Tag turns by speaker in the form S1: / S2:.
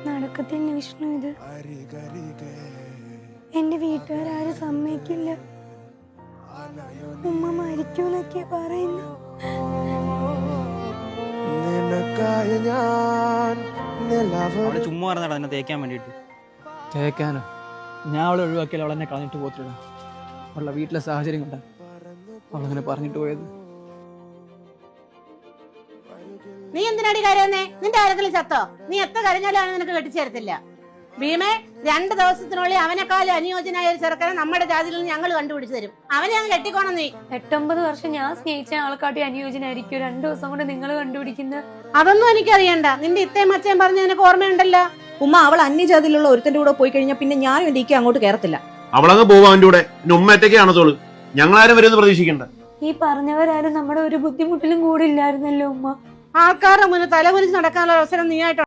S1: നടക്കത്തില്ല വിഷ്ണു. ഇത് എന്റെ വീട്ടുകാരും സമ്മതിക്കില്ല. ഉമ്മ മരിക്കൂന്നൊക്കെ പറയുന്നു.
S2: ചുമ്മാ പറഞ്ഞാ എന്നെ തേക്കാൻ വേണ്ടിട്ട്.
S3: തേക്കാനോ? ഞാൻ അവളെ ഒഴിവാക്കിയാൽ അവൾ എന്നെ കളഞ്ഞിട്ട് പോത്തില്ല. അവളുടെ വീട്ടിലെ സാഹചര്യം കൊണ്ടാ അവളങ്ങനെ പറഞ്ഞിട്ട് പോയത്.
S4: നീ എന്തിനാടി കരയുന്നേ? നിന്റെ ആരെങ്കിലും ചത്തോ? നീ എത്ര കരഞ്ഞാലും അവനെ നിനക്ക് കെട്ടിച്ചേരത്തില്ല. ഭീമേ, 2 ദിവസത്തിനുള്ളിൽ അവനെക്കാളും അനുയോജ്യനായ ഒരു ചെറുക്കനെ നമ്മുടെ ജാതിയിൽ നിന്ന് ഞങ്ങൾ കണ്ടുപിടിച്ചു തരും. അവനെ അങ്ങ് കെട്ടിക്കോണം നീ.
S1: 8-9 വർഷം ഞാൻ സ്നേഹിച്ച ആൾക്കാട്ടി അനുയോജ്യനായിരിക്കും 2 ദിവസം കൊണ്ട് നിങ്ങൾ കണ്ടുപിടിക്കുന്നത്?
S4: അതൊന്നും എനിക്കറിയണ്ട. നിന്റെ ഇത്തേം അച്ഛൻ പറഞ്ഞ നിനക്ക് ഓർമ്മയുണ്ടല്ലോ.
S5: ഉമ്മ അവൾ അന്യജാതിയിലുള്ള ഒരുത്തന്റെ കൂടെ പോയി കഴിഞ്ഞാൽ പിന്നെ ഞാനും എന്റെ ഇക്ക അങ്ങോട്ട് കയറത്തില്ല.
S6: അവളങ്ങ് പോവാ അവന്റെ കൂടെ. ഉമ്മറ്റയ്ക്ക് കാണത്തോളൂ. ഞങ്ങളാരും വരുമെന്ന് പ്രതീക്ഷിക്കണ്ട.
S1: ഈ പറഞ്ഞവരാരും നമ്മുടെ ഒരു ബുദ്ധിമുട്ടിലും കൂടെ ഇല്ലായിരുന്നല്ലോ ഉമ്മ.
S4: ആൾക്കാരുടെ മുന്നിൽ തലകുനിച്ച് നടക്കാനുള്ള അവസരം നീ ആയിട്ട്